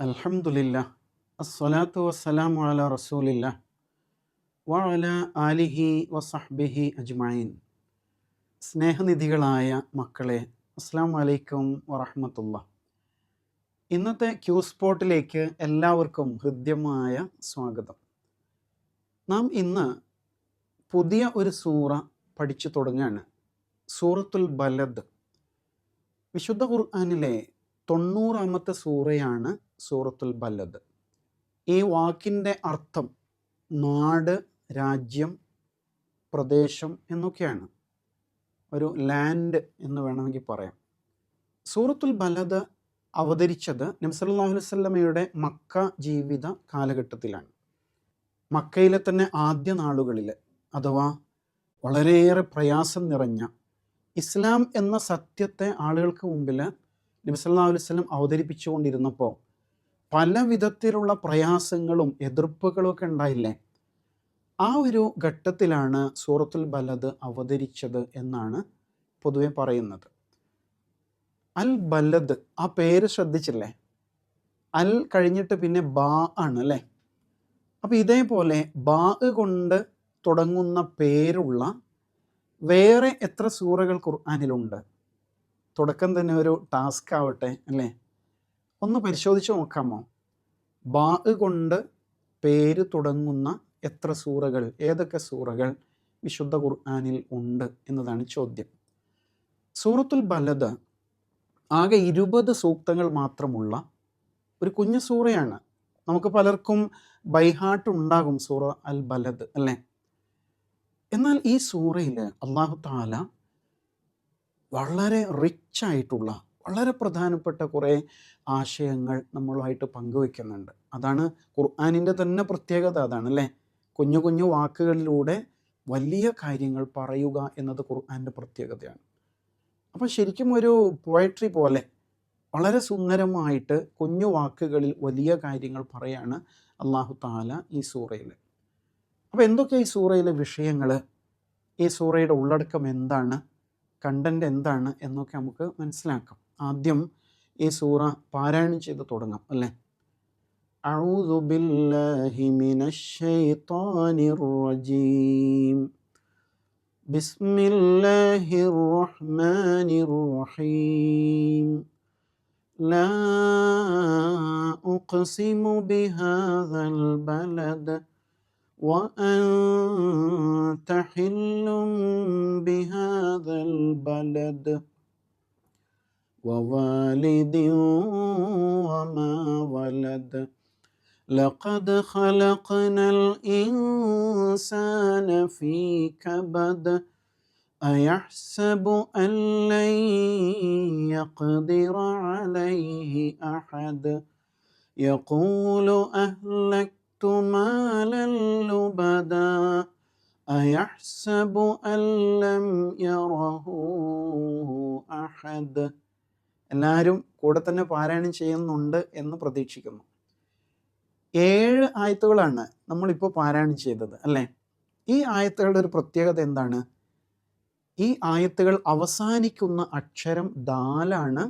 അൽഹംദുലില്ലാ അസ്സലാത്തു വസ്സലാമു അലാ റസൂലില്ലാ വഅലാ ആലിഹി വസഹ്ബിഹി അജ്മഈൻ. സ്നേഹനിധികളായ മക്കളെ, അസ്സലാമു അലൈക്കും വറഹ്മത്തുള്ളാഹി. ഇന്നത്തെ ക്യൂ സ്പോട്ടിലേക്ക് എല്ലാവർക്കും ഹൃദ്യമായ സ്വാഗതം. നാം ഇന്ന് പുതിയ ഒരു സൂറ പഠിച്ചു തുടങ്ങുകയാണ്. സൂറത്തുൽ ബലദ്. വിശുദ്ധ ഖുർആനിലെ 90-ാമത്തെ സൂറയാണ് സൂറത്തുൽ ബലദ്. ഈ വാക്കിൻ്റെ അർത്ഥം നാട്, രാജ്യം, പ്രദേശം എന്നൊക്കെയാണ്. ഒരു ലാൻഡ് എന്ന് വേണമെങ്കിൽ പറയാം. സൂറത്തുൽ ബലദ് അവതരിച്ചത് നബി സല്ലല്ലാഹു അലൈഹി വസല്ലമയുടെ മക്ക ജീവിത കാലഘട്ടത്തിലാണ്. മക്കയിലെ തന്നെ ആദ്യ നാളുകളിൽ, അഥവാ വളരെയേറെ പ്രയാസം നിറഞ്ഞ ഇസ്ലാം എന്ന സത്യത്തെ ആളുകൾക്ക് മുമ്പിൽ നബി സല്ലല്ലാഹു അലൈഹി വസല്ലം അവതരിപ്പിച്ചുകൊണ്ടിരുന്നപ്പോൾ പല വിധത്തിലുള്ള പ്രയാസങ്ങളും എതിർപ്പുകളും ഒക്കെ ഉണ്ടായില്ലേ? ആ ഒരു ഘട്ടത്തിലാണ് സൂറത്തുൽ ബലദ് അവതരിച്ചത് എന്നാണ് പൊതുവെ പറയുന്നത്. അൽ ബലദ്, ആ പേര് ശ്രദ്ധിച്ചില്ലേ? അൽ കഴിഞ്ഞിട്ട് പിന്നെ ബാ ആണ് അല്ലേ? അപ്പം ഇതേപോലെ ബാ കൊണ്ട് തുടങ്ങുന്ന പേരുള്ള വേറെ എത്ര സൂറകൾ ഖുർആനിലുണ്ട്? തുടക്കം തന്നെ ഒരു ടാസ്ക് ആവട്ടെ അല്ലേ? ഒന്ന് പരിശോധിച്ച് നോക്കാമോ? ബാ കൊണ്ട് പേര് തുടങ്ങുന്ന എത്ര സൂറകൾ, ഏതൊക്കെ സൂറകൾ വിശുദ്ധ ഖുർആനിൽ ഉണ്ട് എന്നതാണ് ചോദ്യം. സൂറത്തുൽ ബലദ് ആകെ 20 സൂക്തങ്ങൾ മാത്രമുള്ള ഒരു കുഞ്ഞു സൂറയാണ്. നമുക്ക് പലർക്കും ബൈഹാർട്ട് ഉണ്ടാകും സൂറ അൽ ബലദ് അല്ലേ? എന്നാൽ ഈ സൂറയിൽ അല്ലാഹു തആല വളരെ റിച്ച് ആയിട്ടുള്ള, വളരെ പ്രധാനപ്പെട്ട കുറേ ആശയങ്ങൾ നമ്മളുമായിട്ട് പങ്കുവെക്കുന്നുണ്ട്. അതാണ് ഖുർആനിൻ്റെ തന്നെ പ്രത്യേകത. അതാണ് അല്ലേ? കുഞ്ഞു കുഞ്ഞു വാക്കുകളിലൂടെ വലിയ കാര്യങ്ങൾ പറയുക എന്നത് ഖുർആൻ്റെ പ്രത്യേകതയാണ്. അപ്പോൾ ശരിക്കും ഒരു പോയട്രി പോലെ വളരെ സുന്ദരമായിട്ട് കുഞ്ഞു വാക്കുകളിൽ വലിയ കാര്യങ്ങൾ പറയാണ് അല്ലാഹു തആല ഈ സൂറയിൽ. അപ്പോൾ എന്തൊക്കെ ഈ സൂറയിലെ വിഷയങ്ങൾ, ഈ സൂറയുടെ ഉള്ളടക്കം എന്താണ്, കണ്ടന്റ് എന്താണ് എന്നൊക്കെ നമുക്ക് മനസ്സിലാക്കാം. ആദ്യം ഈ സൂറ പാരായണം ചെയ്ത് തുടങ്ങാം അല്ലേ? അഊദു ബില്ലാഹി മിനശ് ശൈത്വാനിർ റജീം. ബിസ്മില്ലാഹിർ റഹ്മാനിർ റഹീം. ലാ ഉഖ്സിമു ബിഹാദൽ ബലദ് وأنت حل بهذا البلد ووالد وما ولد لقد خلقنا الإنسان في كبد أيحسب أن لن يقدر عليه أحد يقول أهلكت مالا لبدا أيحسب أن لم يره أحد. എല്ലാവരും കൂടെ തന്നെ പാരായണം ചെയ്യുന്നുണ്ട് എന്ന് പ്രതീക്ഷിക്കുന്നു. 7 ആയത്തുകളാണ് നമ്മളിപ്പോൾ പാരായണം ചെയ്തത് അല്ലേ? ഈ ആയത്തുകളുടെ ഒരു പ്രത്യേകത എന്താണ്? ഈ ആയത്തുകൾ അവസാനിക്കുന്ന അക്ഷരം ദാലാണ്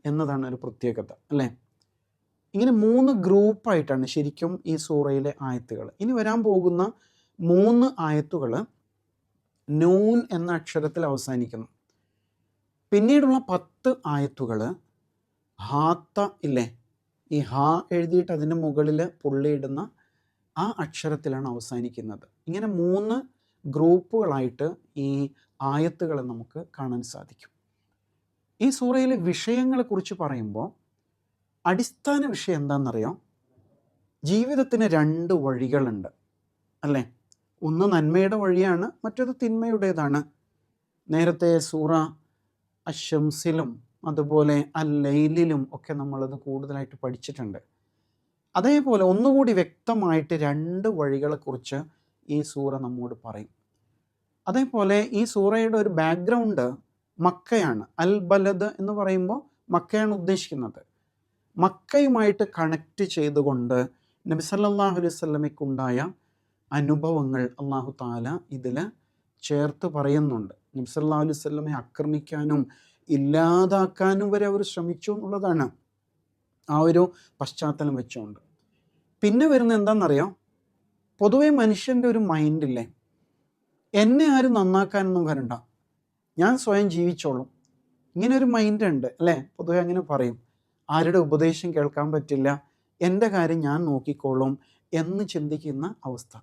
എന്നതാണ് ഒരു പ്രത്യേകത അല്ലേ? ഇങ്ങനെ 3 ഗ്രൂപ്പായിട്ടാണ് ശരിക്കും ഈ സൂറയിലെ ആയത്തുകൾ. ഇനി വരാൻ പോകുന്ന 3 ആയത്തുകൾ നൂൻ എന്ന അക്ഷരത്തിൽ അവസാനിക്കുന്നു. പിന്നീടുള്ള 10 ആയത്തുകൾ ഹാത്ത ഇല്ലേ, ഈ ഹാ എഴുതിയിട്ട് അതിൻ്റെ മുകളിൽ പുള്ളിയിടുന്ന ആ അക്ഷരത്തിലാണ് അവസാനിക്കുന്നത്. ഇങ്ങനെ 3 ഗ്രൂപ്പുകളായിട്ട് ഈ ആയത്തുകളെ നമുക്ക് കാണാൻ സാധിക്കും. ഈ സൂറയിലെ വിഷയങ്ങളെക്കുറിച്ച് പറയുമ്പോൾ അടിസ്ഥാന വിഷയം എന്താണെന്നറിയാം? ജീവിതത്തിന് 2 വഴികളുണ്ട് അല്ലേ? ഒന്ന് നന്മയുടെ വഴിയാണ്, മറ്റൊരു തിന്മയുടേതാണ്. നേരത്തെ സൂറ അശംസിലും അതുപോലെ അൽ-ലൈലിലും ഒക്കെ നമ്മളത് കൂടുതലായിട്ട് പഠിച്ചിട്ടുണ്ട്. അതേപോലെ ഒന്നുകൂടി വ്യക്തമായിട്ട് 2 വഴികളെക്കുറിച്ച് ഈ സൂറ നമ്മോട് പറയും. അതേപോലെ ഈ സൂറയുടെ ഒരു ബാക്ക്ഗ്രൗണ്ട് മക്കയാണ്. അൽ ബലദ് എന്ന് പറയുമ്പോൾ മക്കയാണ് ഉദ്ദേശിക്കുന്നത്. മക്കയുമായിട്ട് കണക്റ്റ് ചെയ്തുകൊണ്ട് നബി സല്ലല്ലാഹു അലൈഹി വസല്ലമയ്ക്കുണ്ടായ അനുഭവങ്ങൾ അല്ലാഹു തആല ഇതിൽ ചേർത്ത് പറയുന്നുണ്ട്. നബി സല്ലല്ലാഹു അലൈഹി വസല്ലമയെ ആക്രമിക്കാനും ഇല്ലാതാക്കാനും വരെ അവർ ശ്രമിച്ചു എന്നുള്ളതാണ്. ആ ഒരു പശ്ചാത്തലം വെച്ചുകൊണ്ട്. പിന്നെ വരുന്നത് എന്താണെന്നറിയാം, പൊതുവെ മനുഷ്യൻ്റെ ഒരു മൈൻഡില്ലേ, എന്നെ ആരും നന്നാക്കാനൊന്നും വരണ്ട, ഞാൻ സ്വയം ജീവിച്ചോളും, ഇങ്ങനെ ഒരു മൈൻഡുണ്ട് അല്ലേ? പൊതുവെ അങ്ങനെ പറയും. ആരുടെ ഉപദേശം കേൾക്കാൻ പറ്റില്ല, എൻ്റെ കാര്യം ഞാൻ നോക്കിക്കോളും എന്ന് ചിന്തിക്കുന്ന അവസ്ഥ.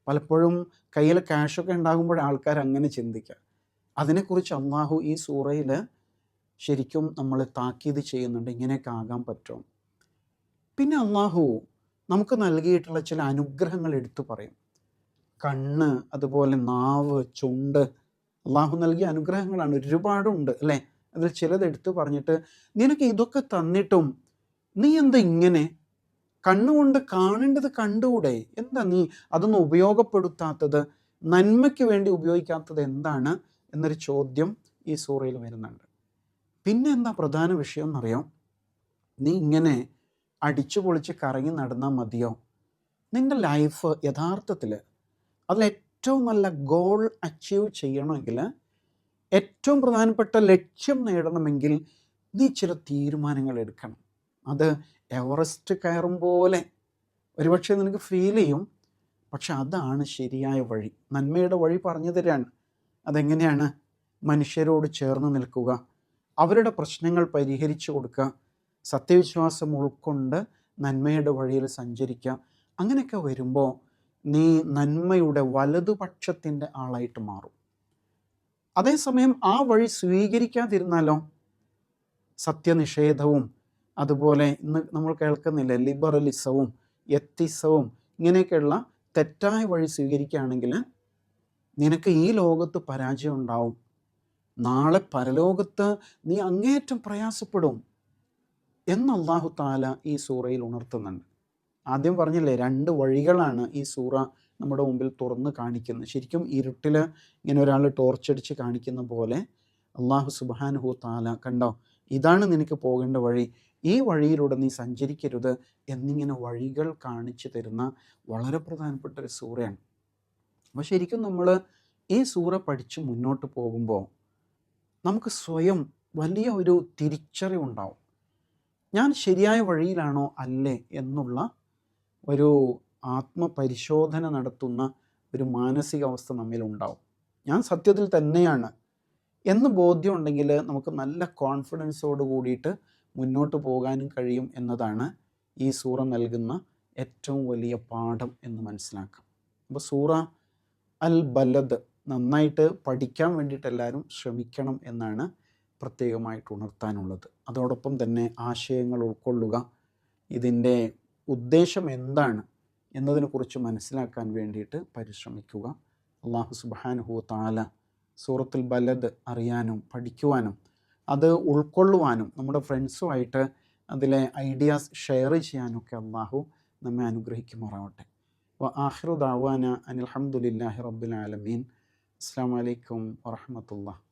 പലപ്പോഴും കയ്യിൽ ക്യാഷൊക്കെ ഉണ്ടാകുമ്പോൾ ആൾക്കാർ അങ്ങനെ ചിന്തിക്കുക. അതിനെക്കുറിച്ച് അള്ളാഹു ഈ സൂറയിൽ ശരിക്കും നമ്മൾ താക്കീത് ചെയ്യുന്നുണ്ട്, ഇങ്ങനെയൊക്കെ ആകാൻ പറ്റും. പിന്നെ അള്ളാഹു നമുക്ക് നൽകിയിട്ടുള്ള ചില അനുഗ്രഹങ്ങൾ എടുത്തു പറയും. കണ്ണ്, അതുപോലെ നാവ്, ചുണ്ട്, അള്ളാഹു നൽകിയ അനുഗ്രഹങ്ങളാണ്, ഒരുപാടുണ്ട് അല്ലേ? അതിൽ ചിലത് എടുത്തു പറഞ്ഞിട്ട്, നിനക്ക് ഇതൊക്കെ തന്നിട്ടും നീ എന്താ ഇങ്ങനെ, കണ്ണുകൊണ്ട് കാണേണ്ടത് കണ്ടുകൂടെ, എന്താ നീ അതൊന്നും ഉപയോഗപ്പെടുത്താത്തത്, നന്മയ്ക്ക് വേണ്ടി ഉപയോഗിക്കാത്തത് എന്താണ് എന്നൊരു ചോദ്യം ഈ സൂറയിൽ വരുന്നുണ്ട്. പിന്നെ എന്താ പ്രധാന വിഷയം എന്നറിയാം, നീ ഇങ്ങനെ അടിച്ചു പൊളിച്ച് കറങ്ങി നടന്നാൽ മതിയോ? നിൻ്റെ ലൈഫ് യഥാർത്ഥത്തിൽ അതിൽ ഏറ്റവും നല്ല ഗോൾ അച്ചീവ് ചെയ്യണമെങ്കിൽ, ഏറ്റവും പ്രധാനപ്പെട്ട ലക്ഷ്യം നേടണമെങ്കിൽ നീ ചില തീരുമാനങ്ങൾ എടുക്കണം. അത് എവറസ്റ്റ് കയറും പോലെ ഒരുപക്ഷെ നിനക്ക് ഫീൽ ചെയ്യും, പക്ഷെ അതാണ് ശരിയായ വഴി. നന്മയുടെ വഴി പറഞ്ഞു തരാണ്. അതെങ്ങനെയാണ്? മനുഷ്യരോട് ചേർന്ന് നിൽക്കുക, അവരുടെ പ്രശ്നങ്ങൾ പരിഹരിച്ചു കൊടുക്കുക, സത്യവിശ്വാസം ഉൾക്കൊണ്ട് നന്മയുടെ വഴിയിൽ സഞ്ചരിക്കുക. അങ്ങനെയൊക്കെ വരുമ്പോൾ നീ നന്മയുടെ വലതുപക്ഷത്തിൻ്റെ ആളായിട്ട് മാറും. അതേസമയം ആ വഴി സ്വീകരിക്കാതിരുന്നാലോ, സത്യനിഷേധവും അതുപോലെ ഇന്ന് നമ്മൾ കേൾക്കുന്നില്ലേ, ലിബറലിസവും എത്തിസവും, ഇങ്ങനെയൊക്കെയുള്ള തെറ്റായ വഴി സ്വീകരിക്കുകയാണെങ്കിൽ നിനക്ക് ഈ ലോകത്ത് പരാജയം ഉണ്ടാവും, നാളെ പരലോകത്ത് നീ അങ്ങേയറ്റം പ്രയാസപ്പെടും എന്ന് അല്ലാഹു തആല ഈ സൂറയിൽ ഉണർത്തുന്നുണ്ട്. ആദ്യം പറഞ്ഞില്ലേ, 2 വഴികളാണ് ഈ സൂറ നമ്മുടെ മുമ്പിൽ തുറന്ന് കാണിക്കുന്നത്. ശരിക്കും ഇരുട്ടിൽ ഇങ്ങനെ ഒരാൾ ടോർച്ചടിച്ച് കാണിക്കുന്ന പോലെ അല്ലാഹു സുബ്ഹാനഹു തആല, കണ്ടോ, ഇതാണ് നിനക്ക് പോകേണ്ട വഴി, ഈ വഴിയിലൂടെ നീ സഞ്ചരിക്കരുത് എന്നിങ്ങനെ വഴികൾ കാണിച്ചു തരുന്ന വളരെ പ്രധാനപ്പെട്ട ഒരു സൂറയാണ്. അപ്പോൾ ശരിക്കും നമ്മൾ ഈ സൂറ പഠിച്ച് മുന്നോട്ട് പോകുമ്പോൾ നമുക്ക് സ്വയം വലിയ ഒരു തിരിച്ചറിവുണ്ടാവും. ഞാൻ ശരിയായ വഴിയിലാണോ അല്ലേ എന്നുള്ള ഒരു ആത്മപരിശോധന നടത്തുന്ന ഒരു മാനസികാവസ്ഥ നമ്മിലുണ്ടാവും. ഞാൻ സത്യത്തിൽ തന്നെയാണ് എന്ന് ബോധ്യമുണ്ടെങ്കിൽ നമുക്ക് നല്ല കോൺഫിഡൻസോട് കൂടിയിട്ട് മുന്നോട്ട് പോകാനും കഴിയും എന്നതാണ് ഈ സൂറ നൽകുന്ന ഏറ്റവും വലിയ പാഠം എന്ന് മനസ്സിലാക്കാം. അപ്പോൾ സൂറ അൽ ബലദ് നന്നായിട്ട് പഠിക്കാൻ വേണ്ടിയിട്ട് എല്ലാവരും ശ്രമിക്കണം എന്നാണ് പ്രത്യേകമായിട്ട് ഉണർത്താനുള്ളത്. അതോടൊപ്പം തന്നെ ആശയങ്ങൾ ഉൾക്കൊള്ളുക, ഇതിൻ്റെ ഉദ്ദേശം എന്താണ് എന്നതിനെക്കുറിച്ച് മനസ്സിലാക്കാൻ വേണ്ടിയിട്ട് പരിശ്രമിക്കുക. അല്ലാഹു സുബ്ഹാനഹു തആല സൂറത്തുൽ ബലദ് അറിയാനും പഠിക്കുവാനും അത് ഉൾക്കൊള്ളുവാനും നമ്മുടെ ഫ്രണ്ട്സുമായിട്ട് അതിലെ ഐഡിയാസ് ഷെയർ ചെയ്യാനൊക്കെ അല്ലാഹു നമ്മെ അനുഗ്രഹിക്കുമാറാവട്ടെ. വ ആഖിറു ദഅവാന അനിൽ ഹംദുലില്ലാഹി റബ്ബിൽ ആലമീൻ. അസ്സലാമു അലൈക്കും വറഹ്മത്തുള്ളാഹി.